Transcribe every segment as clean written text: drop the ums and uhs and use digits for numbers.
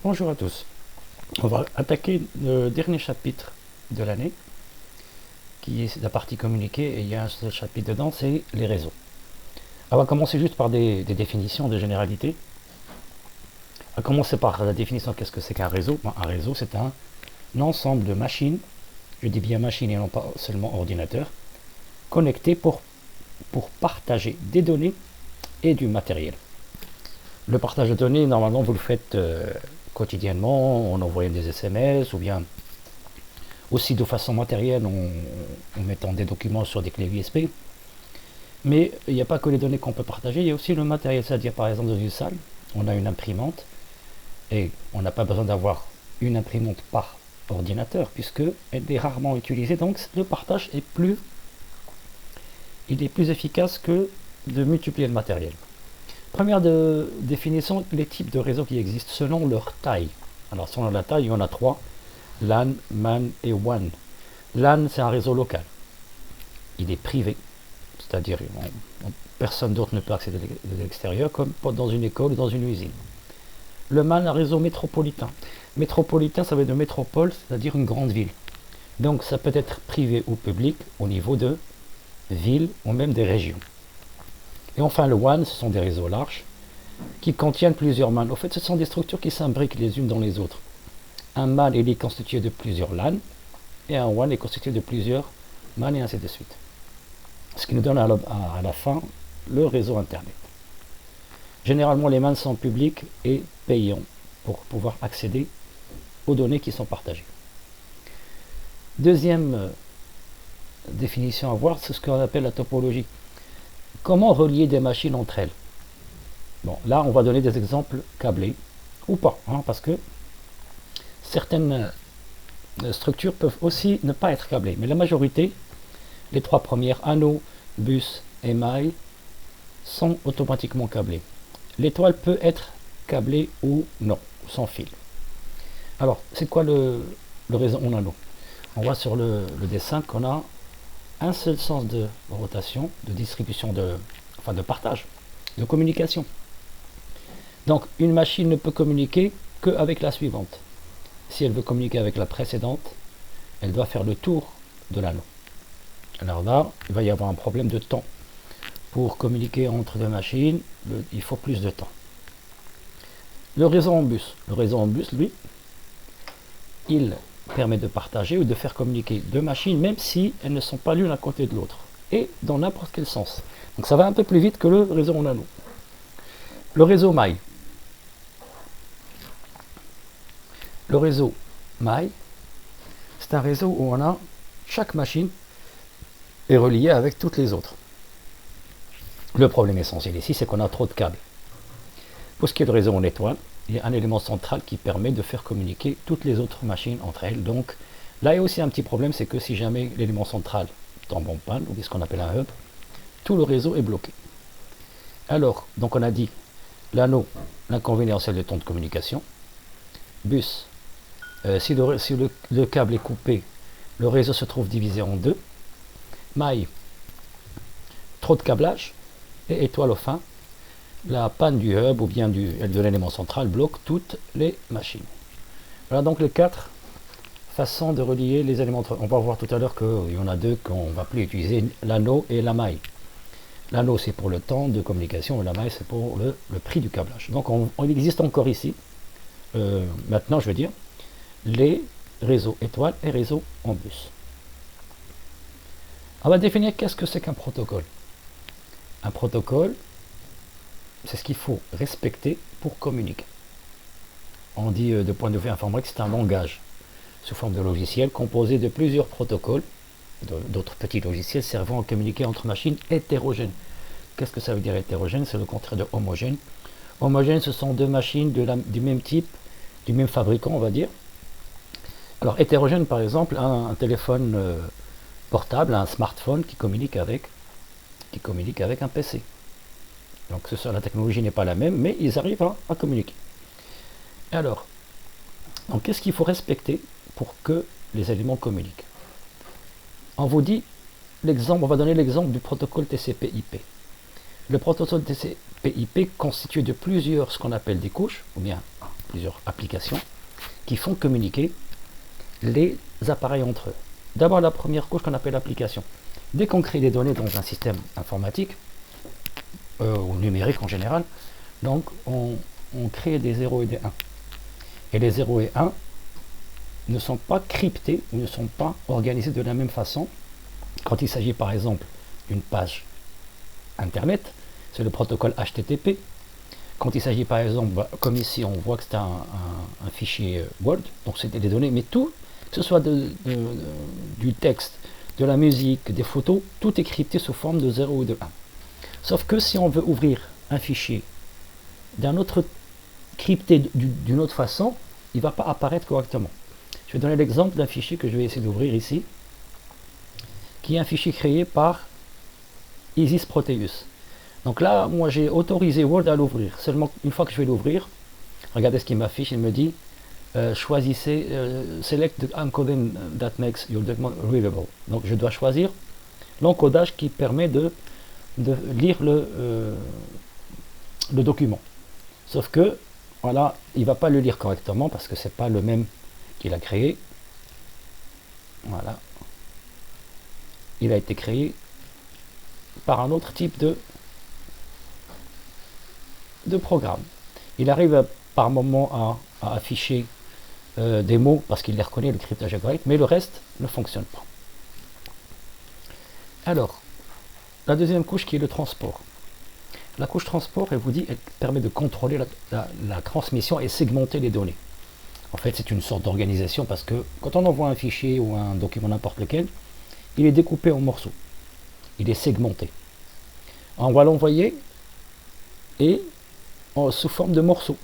Bonjour à tous. On va attaquer le dernier chapitre de l'année, qui est la partie communiquée, et il y a un seul chapitre dedans, c'est les réseaux. On va commencer juste par des définitions, des généralités. On va commencer par la définition, qu'est-ce que c'est qu'un réseau? Un réseau, c'est un ensemble de machines, je dis bien machines et non pas seulement ordinateurs, connectées pour partager des données et du matériel. Le partage de données, normalement, vous le faites quotidiennement, en envoyant des SMS, ou bien aussi de façon matérielle, en mettant des documents sur des clés USB. Mais il n'y a pas que les données qu'on peut partager, il y a aussi le matériel, c'est-à-dire par exemple dans une salle, on a une imprimante, et on n'a pas besoin d'avoir une imprimante par ordinateur, puisqu'elle est rarement utilisée, donc le partage est plus efficace que de multiplier le matériel. Première définition, les types de réseaux qui existent selon leur taille. Alors selon la taille, il y en a trois: LAN, MAN et WAN. LAN, c'est un réseau local. Il est privé, c'est-à-dire personne d'autre ne peut accéder de l'extérieur, comme dans une école ou dans une usine. Le MAN, un réseau métropolitain. Métropolitain, ça veut dire de métropole, c'est-à-dire une grande ville. Donc ça peut être privé ou public au niveau de villes ou même des régions. Et enfin le WAN, ce sont des réseaux larges qui contiennent plusieurs MAN. En fait, ce sont des structures qui s'imbriquent les unes dans les autres. Un MAN est constitué de plusieurs LAN et un WAN est constitué de plusieurs MAN et ainsi de suite. Ce qui nous donne à la fin le réseau Internet. Généralement, les MAN sont publics et payants pour pouvoir accéder aux données qui sont partagées. Deuxième définition à voir, c'est ce qu'on appelle la topologie. Comment relier des machines entre elles? Bon, là, on va donner des exemples câblés ou pas, parce que certaines structures peuvent aussi ne pas être câblées, mais la majorité, les trois premières, anneaux, bus et mailles, sont automatiquement câblées. L'étoile peut être câblée ou non, sans fil. Alors, c'est quoi le réseau en anneau? On voit sur le dessin qu'on a un seul sens de rotation, de distribution, de partage, de communication. Donc une machine ne peut communiquer qu'avec la suivante. Si elle veut communiquer avec la précédente, elle doit faire le tour de l'anneau. Alors là, il va y avoir un problème de temps. Pour communiquer entre deux machines, il faut plus de temps. Le réseau en bus. Le réseau en bus, lui, il permet de partager ou de faire communiquer deux machines, même si elles ne sont pas l'une à côté de l'autre, et dans n'importe quel sens. Donc ça va un peu plus vite que le réseau en anneau. Le réseau maille. Le réseau maille, c'est un réseau où chaque machine est reliée avec toutes les autres. Le problème essentiel ici, c'est qu'on a trop de câbles. Pour ce qui est du réseau en étoile, il y a un élément central qui permet de faire communiquer toutes les autres machines entre elles. Donc là, il y a aussi un petit problème, c'est que si jamais l'élément central tombe en panne, ou ce qu'on appelle un hub, tout le réseau est bloqué. Alors, donc on a dit, l'anneau, l'inconvénient, c'est le temps de communication. Bus, si le câble est coupé, le réseau se trouve divisé en deux. Maille, trop de câblage. Et étoile, au fin, la panne du hub ou bien de l'élément central bloque toutes les machines. Voilà donc les quatre façons de relier les éléments. On va voir tout à l'heure qu'il y en a deux qu'on ne va plus utiliser, l'anneau et la maille. L'anneau, c'est pour le temps de communication et la maille, c'est pour le prix du câblage. Donc on existe encore ici, maintenant je veux dire, les réseaux étoiles et réseaux en bus. On va définir qu'est-ce que c'est qu'un protocole. Un protocole, c'est ce qu'il faut respecter pour communiquer. On dit de point de vue informatique, c'est un langage sous forme de logiciel composé de plusieurs protocoles, d'autres petits logiciels servant à communiquer entre machines hétérogènes. Qu'est-ce que ça veut dire hétérogène? C'est le contraire de homogène. Homogène, ce sont deux machines du même type, du même fabricant, on va dire. Alors hétérogène, par exemple, un téléphone portable, un smartphone qui communique avec un PC. Donc la technologie n'est pas la même, mais ils arrivent à communiquer. Alors, donc qu'est-ce qu'il faut respecter pour que les éléments communiquent? On vous dit l'exemple, on va donner l'exemple du protocole TCP/IP. Le protocole TCP/IP constitué de plusieurs, ce qu'on appelle des couches, ou bien plusieurs applications qui font communiquer les appareils entre eux. D'abord, la première couche qu'on appelle l'application. Dès qu'on crée des données dans un système informatique, ou numérique en général, donc on crée des 0 et des 1. Et les 0 et 1 ne sont pas cryptés, ou ne sont pas organisés de la même façon. Quand il s'agit par exemple d'une page Internet, c'est le protocole HTTP. Quand il s'agit par exemple, comme ici on voit que c'est un fichier Word, donc c'est des données, mais tout, que ce soit du texte, de la musique, des photos, tout est crypté sous forme de 0 ou de 1. Sauf que si on veut ouvrir un fichier d'un autre crypté d'une autre façon, il ne va pas apparaître correctement. Je vais donner l'exemple d'un fichier que je vais essayer d'ouvrir ici, qui est un fichier créé par Isis Proteus. Donc là, moi j'ai autorisé Word à l'ouvrir. Seulement une fois que je vais l'ouvrir, regardez ce qu'il m'affiche, il me dit choisissez select the encoding that makes your document readable. Donc je dois choisir l'encodage qui permet de lire le document. Sauf que voilà, il ne va pas le lire correctement parce que c'est pas le même qu'il a créé. Voilà. Il a été créé par un autre type de programme. Il arrive par moment à afficher des mots parce qu'il les reconnaît, le cryptage est correct, mais le reste ne fonctionne pas. Alors, la deuxième couche qui est le transport. La couche transport, elle vous dit, elle permet de contrôler la transmission et segmenter les données. En fait, c'est une sorte d'organisation parce que quand on envoie un fichier ou un document n'importe lequel, il est découpé en morceaux. Il est segmenté. On va l'envoyer et sous forme de morceaux.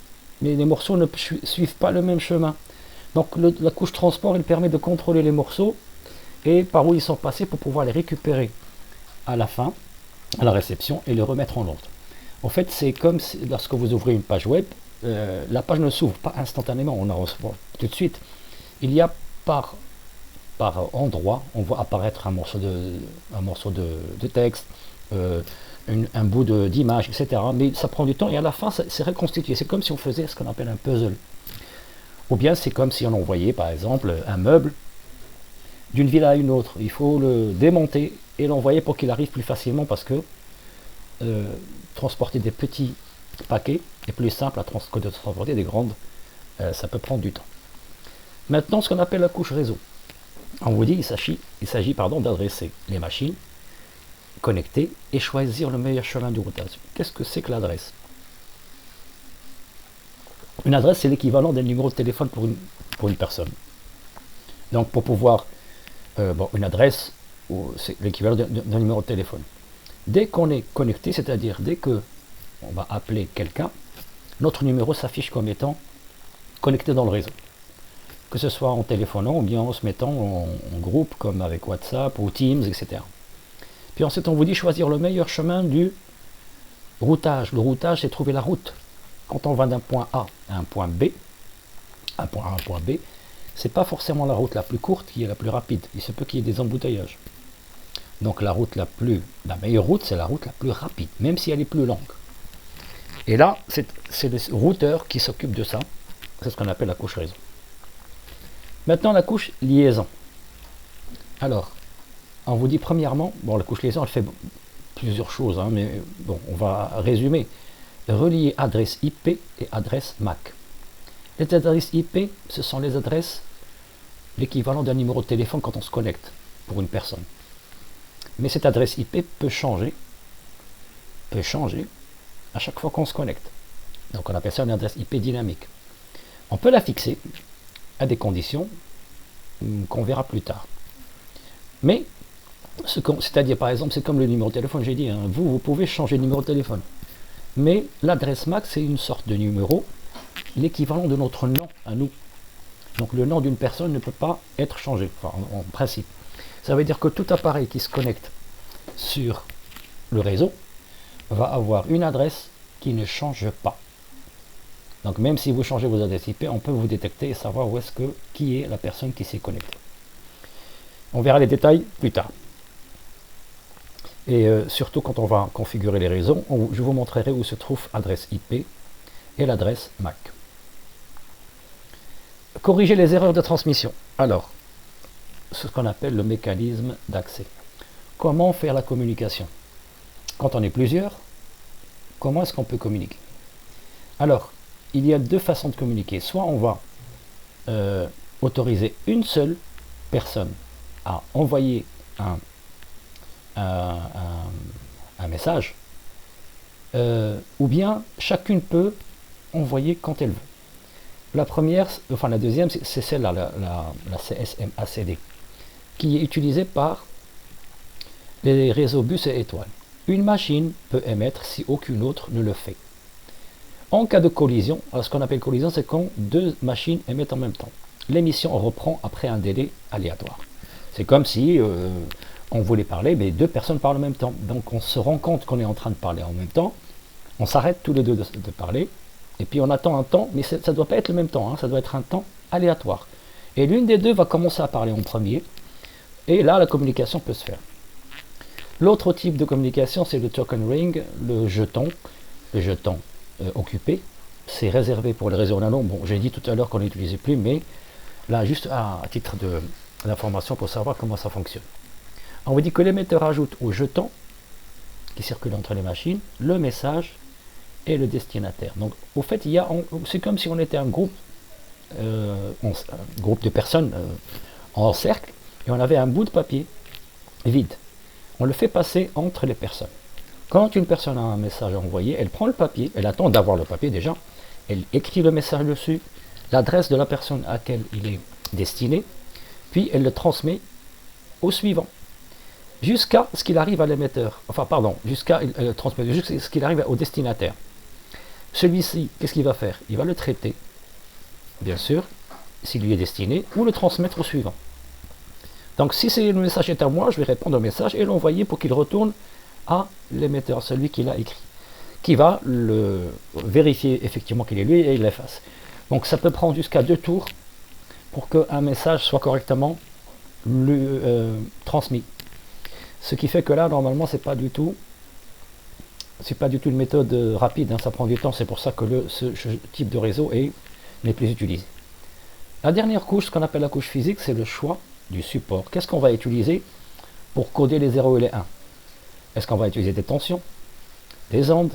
Mais les morceaux ne suivent pas le même chemin. Donc la couche transport, elle permet de contrôler les morceaux et par où ils sont passés pour pouvoir les récupérer à la fin, à la réception, et les remettre en ordre. En fait, c'est comme si, lorsque vous ouvrez une page web, la page ne s'ouvre pas instantanément, on la reçoit tout de suite. Il y a par endroit, on voit apparaître un morceau de texte, un bout d'image, etc. Mais ça prend du temps et à la fin, c'est reconstitué. C'est comme si on faisait ce qu'on appelle un puzzle. Ou bien c'est comme si on envoyait, par exemple, un meuble d'une ville à une autre. Il faut le démonter et l'envoyer pour qu'il arrive plus facilement parce que transporter des petits paquets est plus simple que de transporter des grandes. Ça peut prendre du temps. Maintenant, ce qu'on appelle la couche réseau. On vous dit il s'agit d'adresser les machines connectées et choisir le meilleur chemin de routage. Qu'est-ce que c'est que l'adresse? Une adresse, c'est l'équivalent d'un numéro de téléphone pour une personne. Donc pour pouvoir, une adresse, c'est l'équivalent d'un numéro de téléphone. Dès qu'on est connecté, c'est-à-dire dès que on va appeler quelqu'un, notre numéro s'affiche comme étant connecté dans le réseau. Que ce soit en téléphonant ou bien en se mettant en groupe comme avec WhatsApp ou Teams, etc. Puis ensuite on vous dit choisir le meilleur chemin du routage. Le routage, c'est trouver la route. Quand on va d'un point A à un point B, un point A à un point B, c'est pas forcément la route la plus courte qui est la plus rapide. Il se peut qu'il y ait des embouteillages. Donc la meilleure route, c'est la route la plus rapide, même si elle est plus longue. Et là, c'est le routeur qui s'occupe de ça. C'est ce qu'on appelle la couche réseau. Maintenant, la couche liaison. Alors, on vous dit premièrement, la couche liaison, elle fait plusieurs choses, mais bon, on va résumer. Relier adresse IP et adresse MAC. Les adresses IP, ce sont les adresses, l'équivalent d'un numéro de téléphone quand on se connecte pour une personne. Mais cette adresse IP peut changer à chaque fois qu'on se connecte. Donc on appelle ça une adresse IP dynamique. On peut la fixer à des conditions qu'on verra plus tard. Mais, c'est-à-dire par exemple, c'est comme le numéro de téléphone, j'ai dit, vous pouvez changer de numéro de téléphone. Mais l'adresse MAC, c'est une sorte de numéro, l'équivalent de notre nom à nous. Donc le nom d'une personne ne peut pas être changé, en principe. Ça veut dire que tout appareil qui se connecte sur le réseau va avoir une adresse qui ne change pas. Donc même si vous changez vos adresses IP, on peut vous détecter et savoir qui est la personne qui s'est connectée. On verra les détails plus tard. Et surtout quand on va configurer les réseaux, je vous montrerai où se trouve l'adresse IP et l'adresse MAC. Corriger les erreurs de transmission. Alors, ce qu'on appelle le mécanisme d'accès. Comment faire la communication? Quand on est plusieurs, comment est-ce qu'on peut communiquer? Alors, il y a deux façons de communiquer. Soit on va autoriser une seule personne à envoyer un message, ou bien chacune peut envoyer quand elle veut. La première, enfin la deuxième, c'est celle-là, la CSMACD, qui est utilisée par les réseaux bus et étoiles. Une machine peut émettre si aucune autre ne le fait. En cas de collision, alors ce qu'on appelle collision, c'est quand deux machines émettent en même temps. L'émission reprend après un délai aléatoire. C'est comme si on voulait parler, mais deux personnes parlent en même temps. Donc on se rend compte qu'on est en train de parler en même temps, on s'arrête tous les deux de parler, et puis on attend un temps, mais ça ne doit pas être le même temps, hein, ça doit être un temps aléatoire. Et l'une des deux va commencer à parler en premier, et là la communication peut se faire. L'autre type de communication, c'est le token ring, le jeton occupé. C'est réservé pour les réseaux nano. Bon, j'ai dit tout à l'heure qu'on n'utilisait plus, mais là, juste à titre d'information pour savoir comment ça fonctionne. On vous dit que l'émetteur ajoute au jeton qui circule entre les machines le message et le destinataire. Donc, au fait, c'est comme si on était un groupe de personnes en cercle, et on avait un bout de papier vide. On le fait passer entre les personnes. Quand une personne a un message à envoyer, elle prend le papier, elle attend d'avoir le papier déjà, elle écrit le message dessus, l'adresse de la personne à laquelle il est destiné, puis elle le transmet au suivant, jusqu'à ce qu'il arrive à l'émetteur, jusqu'à ce qu'il arrive au destinataire. Celui-ci, qu'est-ce qu'il va faire? Il va le traiter, bien sûr, s'il lui est destiné, ou le transmettre au suivant. Donc si le message est à moi, je vais répondre au message et l'envoyer pour qu'il retourne à l'émetteur, celui qui l'a écrit, qui va le vérifier effectivement qu'il est lui et il l'efface. Donc ça peut prendre jusqu'à 2 tours pour qu'un message soit correctement transmis. Ce qui fait que là, normalement, c'est pas du tout une méthode rapide, hein, ça prend du temps, c'est pour ça que ce type de réseau n'est plus utilisé. La dernière couche, ce qu'on appelle la couche physique, c'est le choix du support. Qu'est-ce qu'on va utiliser pour coder les 0 et les 1? Est-ce qu'on va utiliser des tensions, des ondes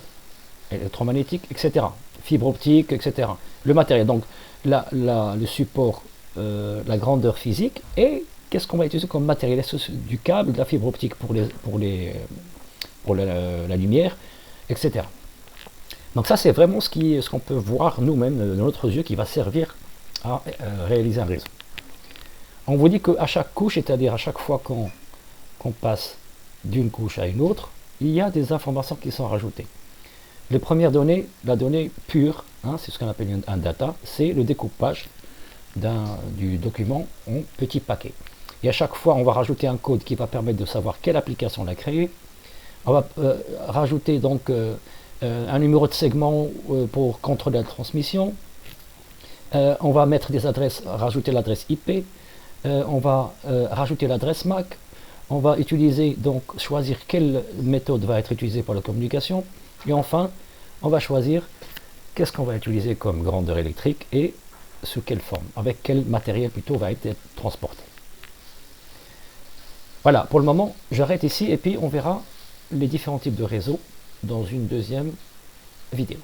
électromagnétiques, etc. Fibre optique, etc. Le matériel, donc le support, la grandeur physique, et qu'est-ce qu'on va utiliser comme matériel? Est-ce du câble, de la fibre optique pour la lumière, etc. Donc ça, c'est vraiment ce qu'on peut voir nous-mêmes de notre yeux qui va servir à réaliser un réseau. On vous dit qu'à chaque couche, c'est-à-dire à chaque fois qu'on passe d'une couche à une autre, il y a des informations qui sont rajoutées. Les premières données, la donnée pure, hein, c'est ce qu'on appelle un data, c'est le découpage du document en petits paquets. Et à chaque fois, on va rajouter un code qui va permettre de savoir quelle application l'a créé. On va rajouter donc un numéro de segment pour contrôler la transmission. On va mettre des adresses, rajouter l'adresse IP. On va rajouter l'adresse MAC. On va choisir quelle méthode va être utilisée pour la communication. Et enfin, on va choisir qu'est-ce qu'on va utiliser comme grandeur électrique et sous quelle forme, avec quel matériel plutôt va être transporté. Voilà, pour le moment, j'arrête ici et puis on verra les différents types de réseaux dans une deuxième vidéo.